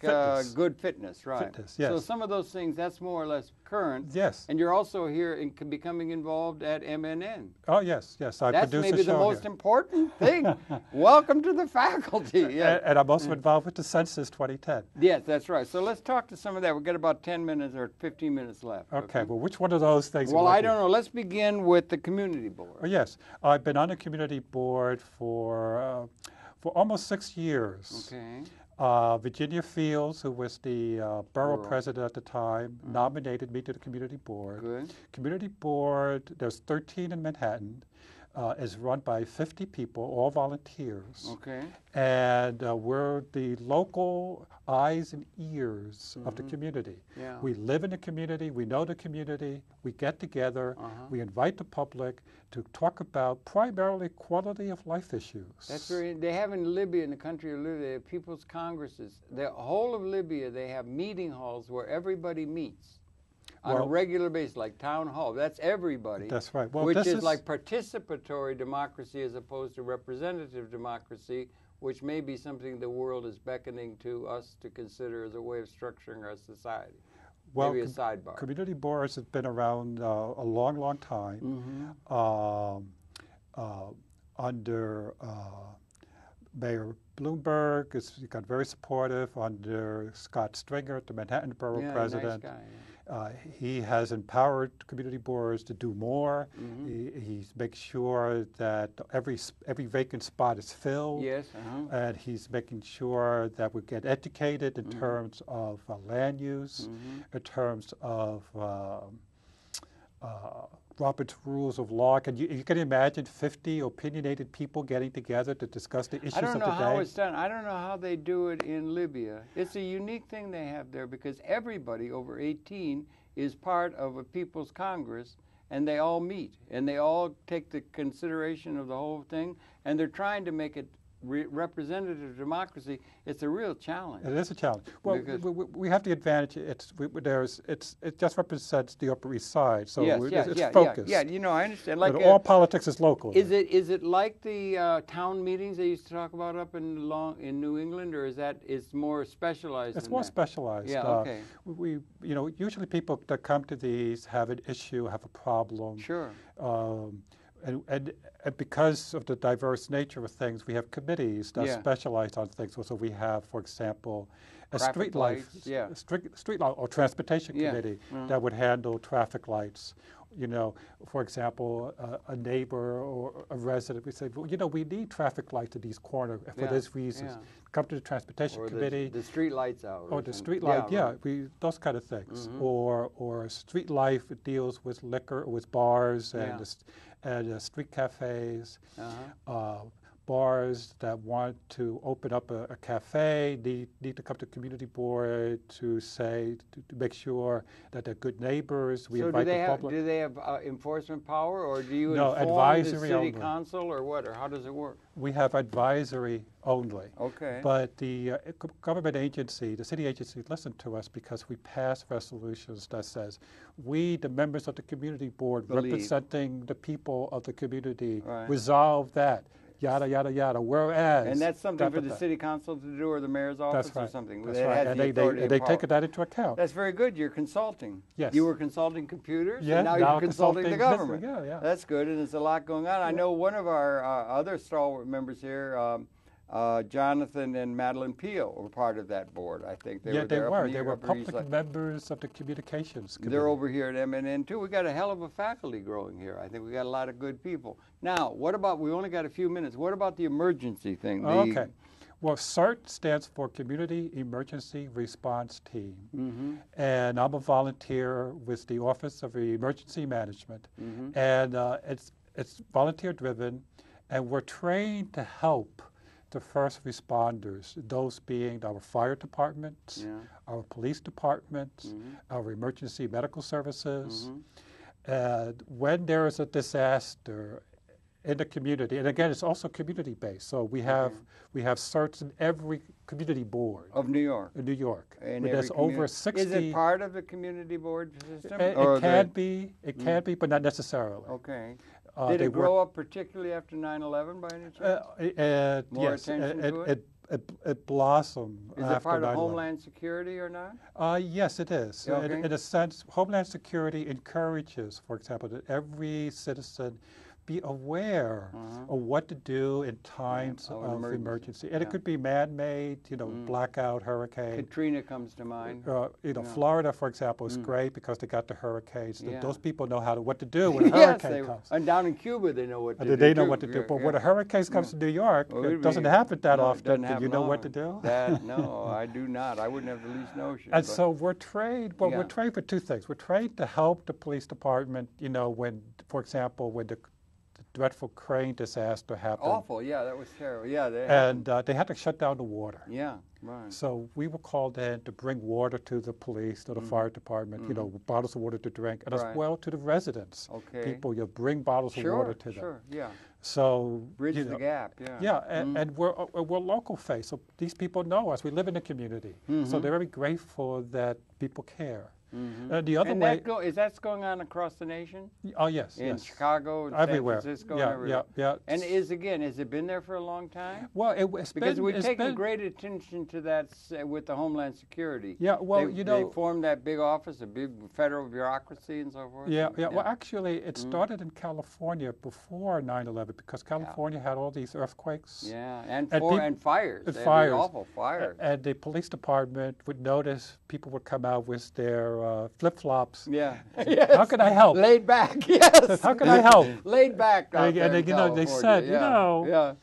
good fitness, right? Fitness, yes. So some of those things, that's more or less current. Yes. And you're also here in becoming involved at MNN. Oh, yes. That's produce maybe a show the most here. important thing. Welcome to the faculty. Yeah. And I'm also involved with the Census 2010. Yes, that's right. So let's talk to some of that. We've got about 10 minutes or 15 minutes left. Okay. Well, which one of those things? Well, I don't know. Let's begin with the community board. Oh, yes. I've been on the community board for almost 6 years. Okay. Virginia Fields, who was the borough president at the time, nominated me to the community board. Good. Community board, there's 13 in Manhattan, is run by 50 people, all volunteers. Okay. And we're the local eyes and ears of the community. Yeah. We live in the community, we know the community, we get together, we invite the public to talk about primarily quality of life issues. That's they have in Libya, in the country of Libya, they have people's congresses. The whole of Libya, they have meeting halls where everybody meets on a regular basis, like town hall. That's everybody. That's right. Well, which is like participatory democracy as opposed to representative democracy, which may be something the world is beckoning to us to consider as a way of structuring our society. Well, maybe a sidebar. Community boards have been around a long, long time. Under Mayor Bloomberg, he got very supportive. Under Scott Stringer, the Manhattan Borough president, nice guy, he has empowered community boards to do more. He makes sure that every vacant spot is filled. Yes. And he's making sure that we get educated in terms of land use, in terms of Robert's Rules of Law. You can imagine 50 opinionated people getting together to discuss the issues of the day? I don't know how it's done. I don't know how they do it in Libya. It's a unique thing they have there because everybody over 18 is part of a People's Congress, and they all meet, and they all take the consideration of the whole thing, and they're trying to make it representative democracy. It's a real challenge. It is a challenge. Well, we have the advantage. It just represents the Upper East Side, so it's focused. Yeah, you know, I understand. Like all politics is local. Is it like the town meetings they used to talk about up in New England, or is that it's more specialized? It's more specialized. Yeah, okay. Usually people that come to these have an issue, have a problem. Sure. And because of the diverse nature of things, we have committees that specialize on things. So we have, for example, a street light or transportation committee that would handle traffic lights. You know, for example, a neighbor or a resident, we say, well, you know, we need traffic lights at these corners for these reasons. Come to the transportation committee. The street lights out. Or the street light, those kind of things. Or street life deals with liquor, with bars and street cafes. Bars that want to open up a cafe need to come to community board to make sure that they're good neighbors. We invite the public. Do they have enforcement power, or do you inform advisory the city council, or what, or how does it work? We have advisory only. Okay. But the government agency, the city agency, listened to us because we passed resolutions that says we, the members of the community board, representing the people of the community, resolve that. Yada, yada, yada, whereas... And that's something for the city council to do, or the mayor's office or something? That's right, and they take that into account. That's very good. You're consulting. Yes. You were consulting computers, and now you're consulting the government. Yeah. That's good, and there's a lot going on. I know one of our other stalwart members here, Jonathan and Madeline Peel were part of that board, I think. They were public members of the communications committee. They're over here at MNN too. We got a hell of a faculty growing here. I think we got a lot of good people. Now, what about, we only got a few minutes, what about the emergency thing? Okay. Well, CERT stands for Community Emergency Response Team. And I'm a volunteer with the Office of Emergency Management. And it's volunteer driven, and we're trained to help the first responders, those being our fire departments, our police departments, our emergency medical services. And when there is a disaster in the community, and again, it's also community-based, so we have certs in every community board. Of New York? In New York. And there's over 60... Is it part of the community board system? It can be, but not necessarily. Okay. Did it grow up particularly after 9/11 by any chance? More attention to it? It blossomed after 9/11. Is it part of Homeland Security or not? Yes, it is. Okay. In a sense, Homeland Security encourages, for example, that every citizen be aware of what to do in times of emergency. And it could be man-made, blackout, hurricane. Katrina comes to mind. Florida, for example, is great because they got the hurricanes. Those people know what to do when a hurricane comes. And down in Cuba, they know what to do. They know what to do. But when a hurricane comes to New York, it doesn't happen that often. Do you know what to do? No, I do not. I wouldn't have the least notion. And so we're trained. Well, we're trained for two things. We're trained to help the police department, when, for example, when the dreadful crane disaster happened. Awful, that was terrible. They had to shut down the water. Yeah, right. So we were called in to bring water to the police, to the fire department, bottles of water to drink, and as well to the residents. Okay. People, bring bottles of water to them. Sure, yeah. So bridge the gap, and we're local face. So these people know us. We live in the community. So they're very grateful that people care. The other way is that's going on across the nation? Oh yes, in Chicago, everywhere. San Francisco, everywhere. Yeah. And has it been there for a long time? Well, because we've taken great attention to that with the Homeland Security. Yeah, well, they formed that big office, a big federal bureaucry and so forth. Yeah. Well, actually, it started in California before 9/11 because California had all these earthquakes. Yeah, and fires. And fires. Awful fires. And the police department would notice people would come out with their flip-flops. Yeah. How can I help? Laid back, yes. How can I help? Laid back out there in they said, Yeah.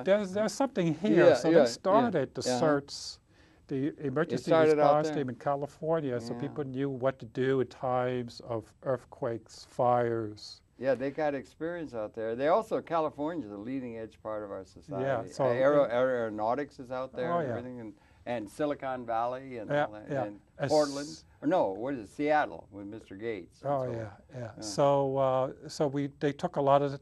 there's something here. So they started the CERTs, the emergency response team in California, so people knew what to do in times of earthquakes, fires. Yeah, they got experience out there. California's a leading edge part of our society. Yeah, so aeronautics is out there and everything, and Silicon Valley and all that, and Portland. Or no, what is it? Seattle with Mr. Gates. Oh, yeah. So they took a lot of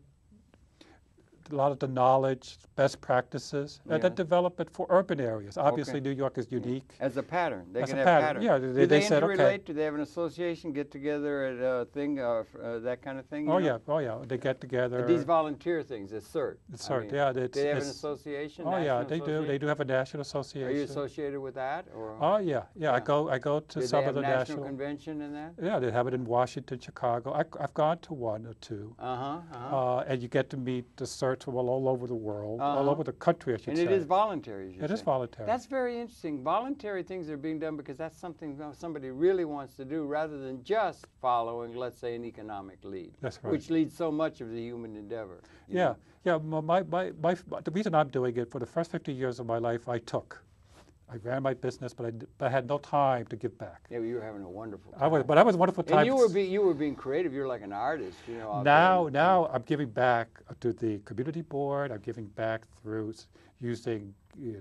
the knowledge, best practices, and then develop it for urban areas. Obviously, New York is unique. As a pattern. They As can a have pattern. pattern. Yeah, they said, interrelate? okay. Do they have an association, get together at a thing, that kind of thing? Oh, yeah. They get together. These volunteer things, it's CERT. CERT, do they have an association? Oh, yeah, they do. They do have a national association. Are you associated with that? Or? Oh, yeah. I go to some of the national convention in that? Yeah, they have it in Washington, Chicago. I've gone to one or two. And you get to meet the CERTs from all over the world, all over the country, I should say. And it is voluntary, It is voluntary. That's very interesting. Voluntary things are being done because that's something somebody really wants to do rather than just following, let's say, an economic lead. That's right. Which leads so much of the human endeavor. Yeah. The reason I'm doing it, for the first 50 years of my life, I ran my business, but I had no time to give back. Yeah, you were having a wonderful time. But I was a wonderful time. And you were being creative. You're like an artist, Now I'm giving back to the community board. I'm giving back through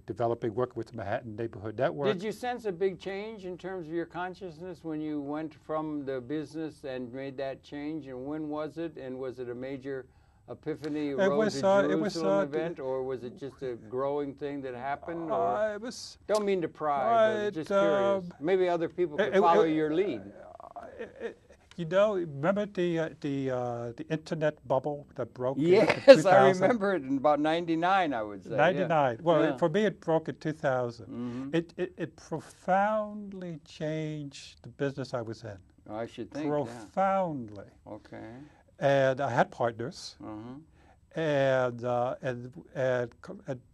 developing, working with the Manhattan Neighborhood Network. Did you sense a big change in terms of your consciousness when you went from the business and made that change? And when was it? And was it a major epiphany, road to Jerusalem event, or was it just a growing thing that happened? Don't mean to pry, but just curious. Maybe other people could follow your lead. Remember the internet bubble that broke? Yes, I remember it in about '99, I would say. 99. Yeah. Well, for me, it broke in 2000. It profoundly changed the business I was in. Oh, I should think. Profoundly. Yeah. Okay. And I had partners, and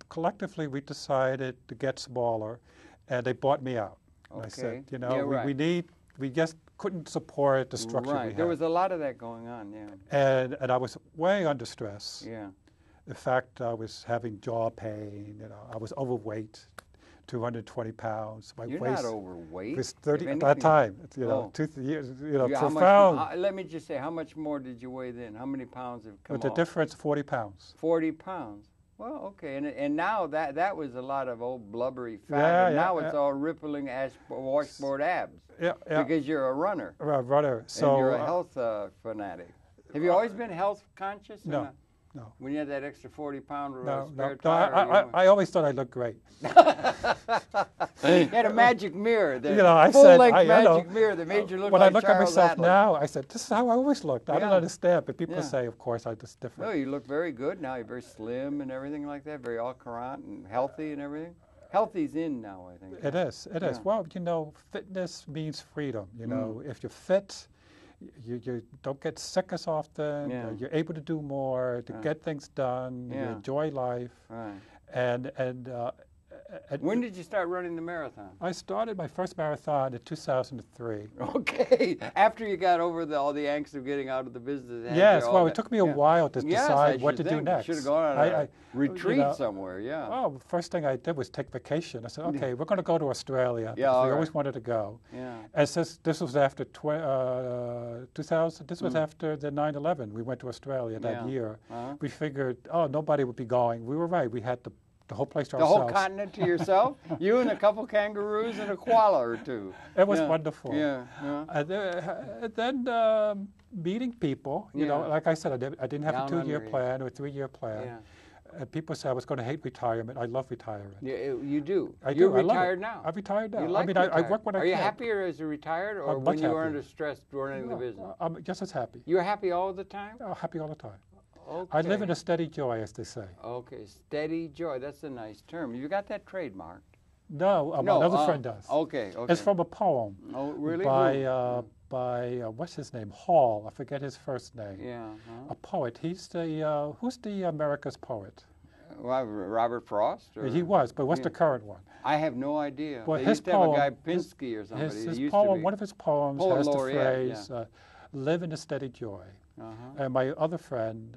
collectively we decided to get smaller, and they bought me out. Okay. I said, we just couldn't support the structure we had. There was a lot of that going on, And I was way under stress. Yeah. In fact, I was having jaw pain. I was overweight. 220 pounds. You're not overweight. Was 30 at that time. 2 years. Profound. Let me just say, how much more did you weigh then? How many pounds have come off? The difference, 40 pounds. 40 pounds. Well, okay, and now that was a lot of old blubbery fat, and now it's all rippling washboard abs. Yeah. Because you're a runner. A runner. So and you're a health fanatic. Have you always been health conscious? No. No. When you had that extra 40-pound spare tire? I always thought I looked great. You had a magic mirror, full-length magic mirror that made you look when like I look Charles at myself Adler. now, I said, this is how I always looked. I don't understand, but people say, of course, I'm just different. No, you look very good now. You're very slim and everything like that, very au courant and healthy and everything. Healthy's in now, I think. It is. Well, fitness means freedom. If you're fit, you don't get sick as often. You're able to do more, to get things done. You enjoy life. Right. And when did you start running the marathon? I started my first marathon in 2003. Okay, after you got over all the angst of getting out of the business. Yes, well, it took me a while to decide what to do next. You should have gone on a retreat somewhere, Well, the first thing I did was take vacation. I said, okay, we're going to go to Australia. Yeah, we always wanted to go. Yeah. And since this was after 2000, this was after the 9/11. We went to Australia that year. We figured, nobody would be going. We were right. We had the whole place to ourselves. The whole continent to yourself? You and a couple kangaroos and a koala or two. It was wonderful. Yeah. And then meeting people, like I said, I didn't have a 2-year plan or a 3-year plan. Yeah. And people say I was going to hate retirement. I love retirement. Yeah, you do. You're retired now. I'm retired now. You like I work when I can. Are you happier as a retired or when you were under stress running the business? I'm just as happy. You're happy all the time? Oh, happy all the time. Okay. I live in a steady joy, as they say. Okay, steady joy. That's a nice term. You got that trademarked? No, another friend does. Okay. It's from a poem. Oh, really? By what's his name? Hall. I forget his first name. Yeah. A poet. He's who's the America's poet? Robert Frost? Or? He was, but what's the current one? I have no idea. Well, they used to have a guy, Pinsky or somebody. His poem, one of his poems has the phrase, yeah. live in a steady joy. And my other friend,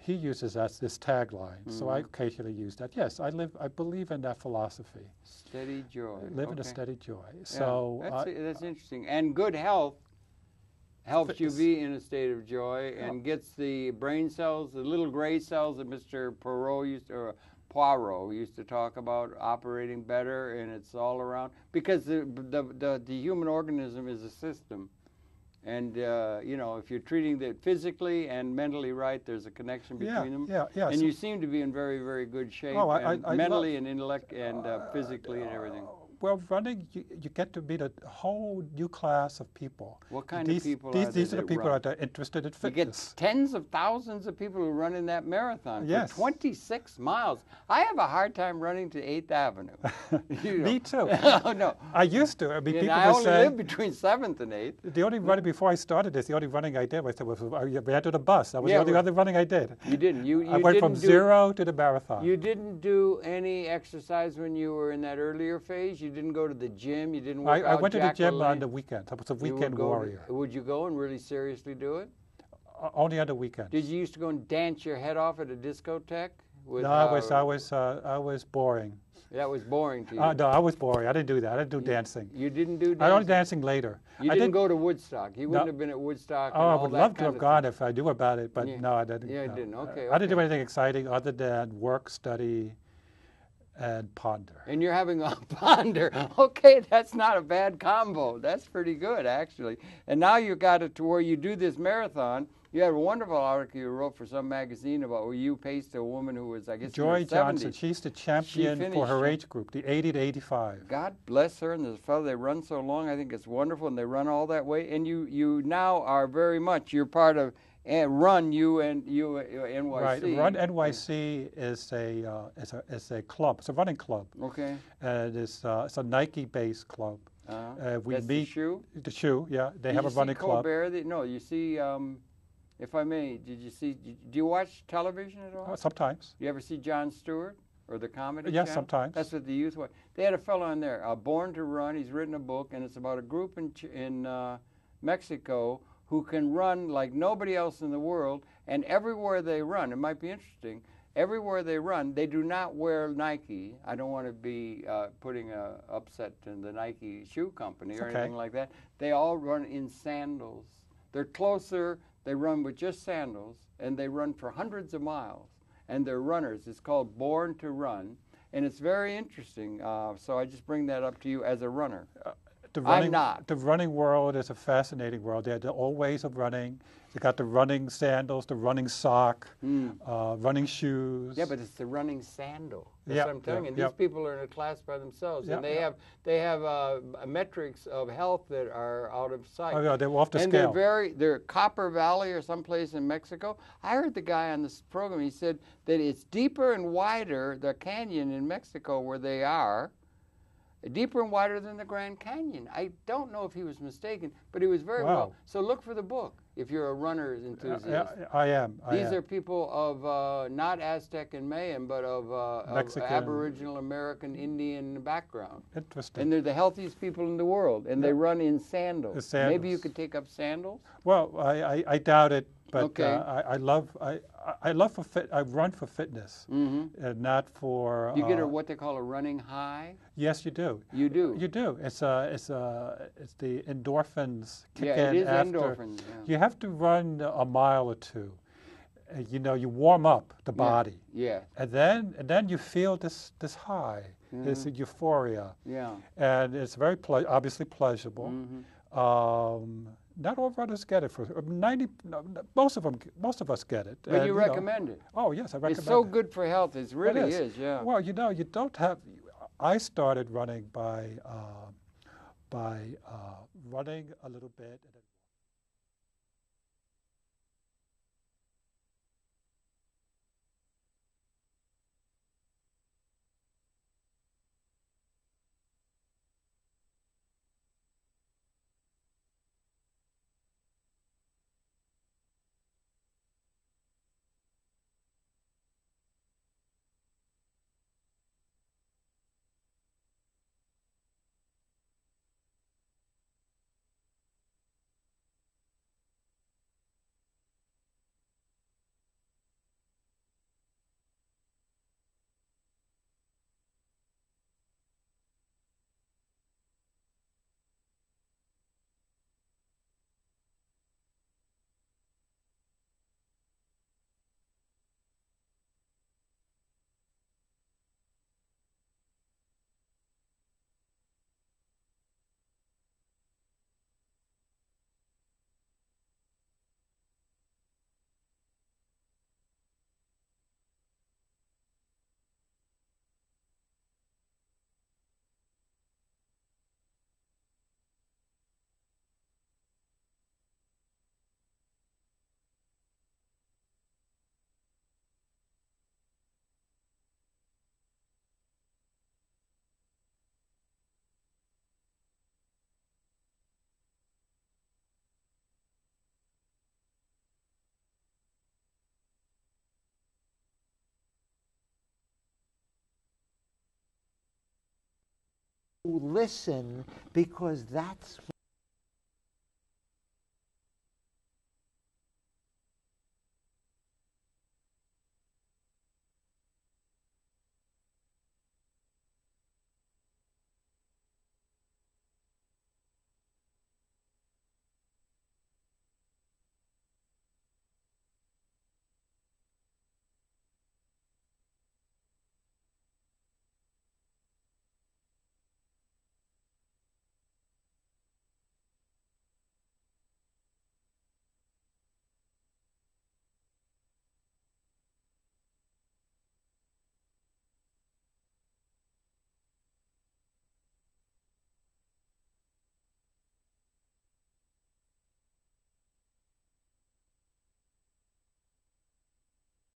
he uses this tagline, so I occasionally use that. Yes, I believe in that philosophy. Steady joy. Live in a steady joy. So that's interesting. And good health helps you be in a state of joy and gets the brain cells, the little gray cells that Mr. Perot used to, or Poirot used to talk about operating better, and it's all around because the human organism is a system. And, you know, if you're treating it physically and mentally right, there's a connection between them. Yeah. And you seem to be in very, very good shape, mentally and intellect and physically and everything. Well, running, you get to meet a whole new class of people. What kind of people these, are These are the people run? that are interested in fitness. You get tens of thousands of people who run in that marathon for 26 miles. I have a hard time running to 8th Avenue. You know. Me too. Oh, no. I used to. I mean, people I were only saying, live between 7th and 8th. The only running before I started this, the only running I did was we had to the bus. That was the only other running I did. You didn't. I went from 0 to the marathon. You didn't do any exercise when you were in that earlier phase? You didn't go to the gym? You didn't work out? I went to the gym on the weekends. I was a weekend warrior. Would you go and really seriously do it? Only on the weekends. Did you used to go and dance your head off at a discotheque? No, I was boring. That was boring to you. No, I was boring. I didn't do that. I didn't do dancing. You didn't do dancing? I only dancing later. You didn't go to Woodstock. You wouldn't have been at Woodstock. Oh, I would love to have gone if I knew about it, but no, I didn't. Yeah, I didn't. Okay. I didn't do anything exciting other than work, study, and ponder. And you're having a ponder. Okay, that's not a bad combo. That's pretty good, actually. And now you got it to where you do this marathon. You had a wonderful article you wrote for some magazine about where you paced a woman who was, I guess, Joy in her 70s. Johnson. She's the champion for her age group, the 80 to 85. God bless her and this fellow. They run so long. I think it's wonderful, and they run all that way. And you now are very much, you're part of Run NYC. Right. Run NYC is a club. It's a running club. Okay. It's a Nike-based club. We meet the shoe. The shoe. Yeah. They have a running club. No, you see. If I may, do you watch television at all? Sometimes. You ever see Jon Stewart or the comedy Yes, channel? sometimes. That's what the youth watch. They had a fellow on there, Born to Run. He's written a book, and it's about a group in Mexico who can run like nobody else in the world, and everywhere they run, it might be interesting, everywhere they run, they do not wear Nike. I don't want to be putting an upset in the Nike shoe company or anything like that. They all run in sandals. They're closer. They run with just sandals, and they run for hundreds of miles. And they're runners. It's called Born to Run, and it's very interesting. So I just bring that up to you as a runner. I'm not. The running world is a fascinating world. They have the old ways of running. They got the running sandals, the running sock, running shoes. Yeah, but it's the running sandal. That's what I'm telling you. And these people are in a class by themselves, and they have metrics of health that are out of sight. Oh yeah, they're off the scale. And they're Copper Valley or someplace in Mexico. I heard the guy on this program. He said that it's deeper and wider, the canyon in Mexico where they are. Deeper and wider than the Grand Canyon. I don't know if he was mistaken, but he was very well. So look for the book if you're a runner's enthusiast. I am. These are people of not Aztec and Mayan, but of Aboriginal American Indian background. Interesting. And they're the healthiest people in the world, and they run in sandals. Maybe you could take up sandals? Well, I doubt it. But I run for fitness, and not for. You get what they call a running high. Yes, you do. You do. You do. It's the endorphins kick in it is after. Endorphins. Yeah. You have to run a mile or two. You warm up the body. Yeah. And then you feel this high, this euphoria. Yeah. And it's very obviously pleasurable. Not all runners get it. Most of us get it. But you recommend it. Oh yes, I recommend it. It's so good for health. It really is. Yeah. Well, you don't have. I started running by running a little bit. listen, because that's